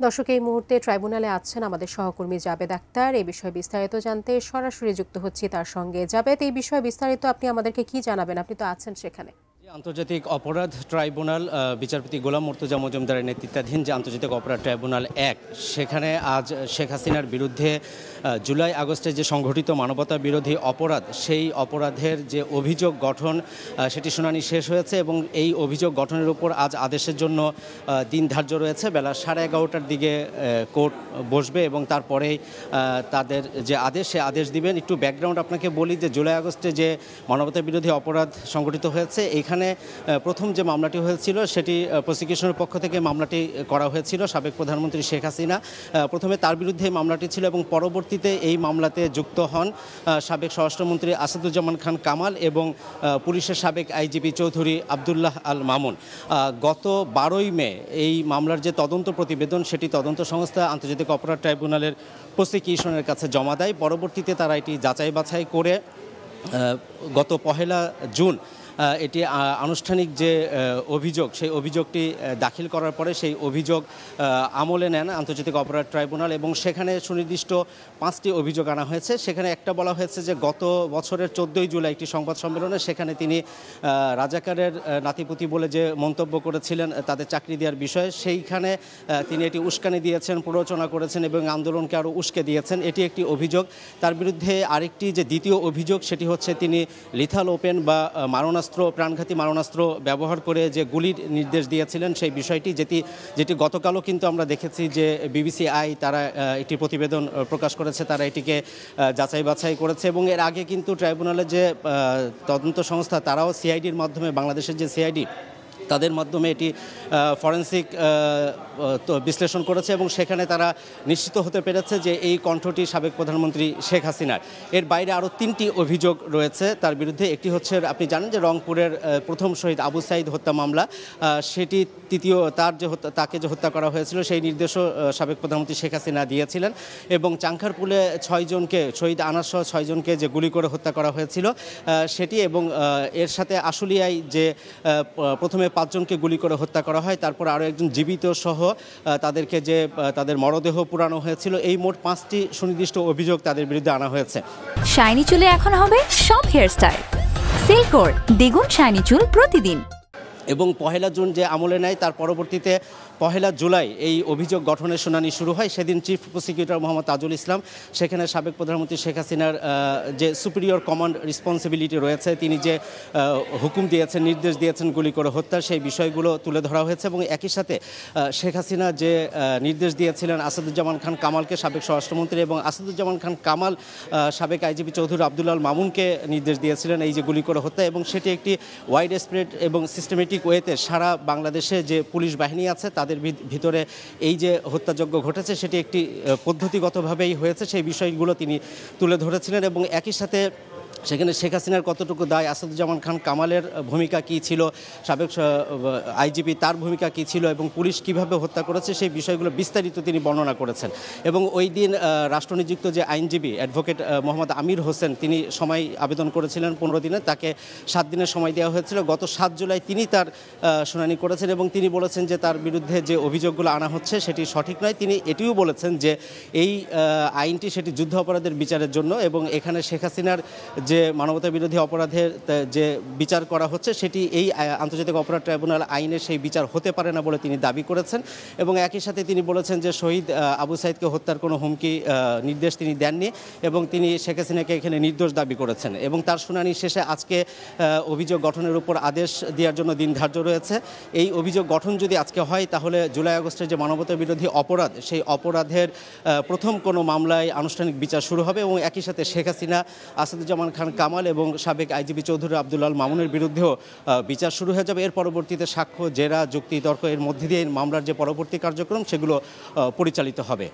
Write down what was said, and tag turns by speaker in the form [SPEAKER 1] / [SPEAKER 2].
[SPEAKER 1] দর্শক, এই মুহূর্তে ট্রাইব্যুনালে আছেন আমাদের সহকর্মী জাবেদ আক্তার। এই বিষয়ে বিস্তারিত জানতে সরাসরি যুক্ত হচ্ছি তার সঙ্গে। জাবেদ, এই বিষয়ে বিস্তারিত আপনি আমাদেরকে কি জানাবেন? আপনি তো আছেন সেখানে।
[SPEAKER 2] আন্তর্জাতিক অপরাধ ট্রাইব্যুনাল বিচারপতি গোলাম মুর্তজা মজুমদারের নেতৃত্বাধীন যে আন্তর্জাতিক অপরাধ ট্রাইব্যুনাল ১, সেখানে আজ শেখ হাসিনার বিরুদ্ধে জুলাই আগস্টে যে সংঘটিত মানবতা বিরোধী অপরাধ, সেই অপরাধের যে অভিযোগ গঠন, সেটি শুনানি শেষ হয়েছে এবং এই অভিযোগ গঠনের উপর আজ আদেশের জন্য দিন ধার্য রয়েছে। বেলা 11:30টার দিকে কোর্ট বসবে এবং তারপরেই তাদের যে আদেশ, সে আদেশ দিবেন। একটু ব্যাকগ্রাউন্ড আপনাকে বলি যে জুলাই আগস্টে যে মানবতা বিরোধী অপরাধ সংঘটিত হয়েছে, এইখানে প্রথম যে মামলাটি হয়েছিল সেটি প্রসিকিউশনের পক্ষ থেকে মামলাটি করা হয়েছিল সাবেক প্রধানমন্ত্রী শেখ হাসিনা। প্রথমে তার বিরুদ্ধে মামলাটি ছিল এবং পরবর্তীতে এই মামলাতে যুক্ত হন সাবেক স্বরাষ্ট্রমন্ত্রী আসাদুজ্জামান খান কামাল এবং পুলিশের সাবেক আইজিপি চৌধুরী আবদুল্লাহ আল মামুন। গত 12ই মে এই মামলার যে তদন্ত প্রতিবেদন, সেটি তদন্ত সংস্থা আন্তর্জাতিক অপরাধ ট্রাইব্যুনালের প্রসিকিউশনের কাছে জমা দেয়। পরবর্তীতে তারা এটি যাচাই বাছাই করে গত 1 জুন এটি আনুষ্ঠানিক যে অভিযোগ, সেই অভিযোগটি দাখিল করার পরে সেই অভিযোগ আমলে নেন আন্তর্জাতিক অপরাধ ট্রাইব্যুনাল এবং সেখানে সুনির্দিষ্ট 5টি অভিযোগ আনা হয়েছে। সেখানে একটা বলা হয়েছে যে গত বছরের 14ই জুলাই একটি সংবাদ সম্মেলনে সেখানে তিনি রাজাকারের নাতিপুতি বলে যে মন্তব্য করেছিলেন তাদের চাকরি দেওয়ার বিষয়ে, সেইখানে তিনি এটি উস্কানি দিয়েছেন, প্ররোচনা করেছেন এবং আন্দোলনকে আরও উস্কে দিয়েছেন, এটি একটি অভিযোগ। তার বিরুদ্ধে আরেকটি যে দ্বিতীয় অভিযোগ, সেটি হচ্ছে তিনি লিথাল ওপেন বা প্রাণঘাতী মারণাস্ত্র ব্যবহার করে যে গুলির নির্দেশ দিয়েছিলেন, সেই বিষয়টি যেটি গতকালও কিন্তু আমরা দেখেছি যে বিবিসি আই তারা একটি প্রতিবেদন প্রকাশ করেছে, তারা এটিকে যাচাই বাছাই করেছে এবং এর আগে কিন্তু ট্রাইব্যুনালের যে তদন্ত সংস্থা তারাও সিআইডির মাধ্যমে, বাংলাদেশের যে সিআইডি, তাদের মাধ্যমে এটি ফরেন্সিক বিশ্লেষণ করেছে এবং সেখানে তারা নিশ্চিত হতে পেরেছে যে এই কণ্ঠটি সাবেক প্রধানমন্ত্রী শেখ হাসিনার। এর বাইরে আরও 3টি অভিযোগ রয়েছে তার বিরুদ্ধে। একটি হচ্ছে, আপনি জানেন যে রংপুরের প্রথম শহীদ আবু সাঈদ হত্যা মামলা, সেটি তাকে যে হত্যা করা হয়েছিল সেই নির্দেশও সাবেক প্রধানমন্ত্রী শেখ হাসিনা দিয়েছিলেন এবং চাংখারপুলে 6 জনকে, শহীদ আনাস সহ 6 জনকে যে গুলি করে হত্যা করা হয়েছিল সেটি, এবং এর সাথে আশুলিয়ায় যে প্রথমে 5 জনকে গুলি করে হত্যা করা হয়, তারপর আরও একজন জীবিত সহ তাদেরকে যে তাদের মরদেহ পুরানো হয়েছিল, এই মোট 5টি সুনির্দিষ্ট অভিযোগ তাদের বিরুদ্ধে আনা হয়েছে।
[SPEAKER 3] শাইনি চুলে এখন হবে সব হেয়ারস্টাইল। সিল্কোর দ্বিগুণ শাইনি চুল প্রতিদিন।
[SPEAKER 2] এবং 1 জুন যে আমলে নেয় তার পরবর্তীতে 1 জুলাই এই অভিযোগ গঠনের শুনানি শুরু হয়। সেদিন চিফ প্রসিকিউটর মোহাম্মদ তাজুল ইসলাম সেখানে সাবেক প্রধানমন্ত্রী শেখ হাসিনার যে সুপিরিয়র কমান্ড রেসপন্সিবিলিটি রয়েছে, তিনি যে হুকুম দিয়েছেন, নির্দেশ দিয়েছেন গুলি করে হত্যার, সেই বিষয়গুলো তুলে ধরা হয়েছে এবং একই সাথে শেখ হাসিনা যে নির্দেশ দিয়েছিলেন আসাদুজ্জামান খান কামালকে, সাবেক স্বরাষ্ট্রমন্ত্রী, এবং আসাদুজ্জামান খান কামাল সাবেক আইজিপি চৌধুরী আবদুল্লাহ আল মামুনকে নির্দেশ দিয়েছিলেন এই যে গুলি করে হত্যা, এবং সেটি একটি ওয়াইড স্প্রেড এবং সিস্টেমেটিক ওয়েতে সারা বাংলাদেশে যে পুলিশ বাহিনী আছে তাদের ভিতরে এই যে হত্যাযজ্ঞ ঘটেছে সেটি একটি পদ্ধতিগতভাবেই হয়েছে, সেই বিষয়গুলো তিনি তুলে ধরেছিলেন। এবং একই সাথে সেখানে শেখ হাসিনার কতটুকু দায়, আসাদুজ্জামান খান কামালের ভূমিকা কী ছিল, সাবেক আইজিপি তার ভূমিকা কী ছিল এবং পুলিশ কিভাবে হত্যা করেছে, সেই বিষয়গুলো বিস্তারিত তিনি বর্ণনা করেছেন। এবং ওই দিন রাষ্ট্রনিযুক্ত যে আইনজীবী অ্যাডভোকেট মোহাম্মদ আমির হোসেন, তিনি সময় আবেদন করেছিলেন 15 দিনে, তাকে 7 দিনের সময় দেওয়া হয়েছিল। গত 7 জুলাই তিনি তার শুনানি করেছেন এবং তিনি বলেছেন যে তার বিরুদ্ধে যে অভিযোগগুলো আনা হচ্ছে সেটি সঠিক নয়। তিনি এটিও বলেছেন যে এই আইনটি সেটি যুদ্ধ অপরাধের বিচারের জন্য এবং এখানে শেখ হাসিনার যে মানবতা বিরোধী অপরাধের যে বিচার করা হচ্ছে সেটি এই আন্তর্জাতিক অপরাধ ট্রাইব্যুনাল আইনের সেই বিচার হতে পারে না বলে তিনি দাবি করেছেন। এবং একই সাথে তিনি বলেছেন যে শহীদ আবু সাঈদকে হত্যার কোনো হুমকি নির্দেশ তিনি দেননি এবং তিনি শেখ হাসিনাকে এখানে নির্দোষ দাবি করেছেন। এবং তার শুনানি শেষে আজকে অভিযোগ গঠনের উপর আদেশ দেওয়ার জন্য দিন ধার্য রয়েছে। এই অভিযোগ গঠন যদি আজকে হয় তাহলে জুলাই আগস্টের যে মানবতা বিরোধী অপরাধ, সেই অপরাধের প্রথম কোনো মামলায় আনুষ্ঠানিক বিচার শুরু হবে এবং একই সাথে শেখ হাসিনা, আসাদুজ্জামান খান কামাল এবং সাবেক আইজিপি চৌধুরী আবদুল্লাহ আল মামুনের বিরুদ্ধেও বিচার শুরু হয়ে যাবে। এর পরবর্তীতে সাক্ষ্য, জেরা, যুক্তি, তর্ক, এর মধ্যে দিয়ে মামলার যে পরবর্তী কার্যক্রম সেগুলো পরিচালিত হবে।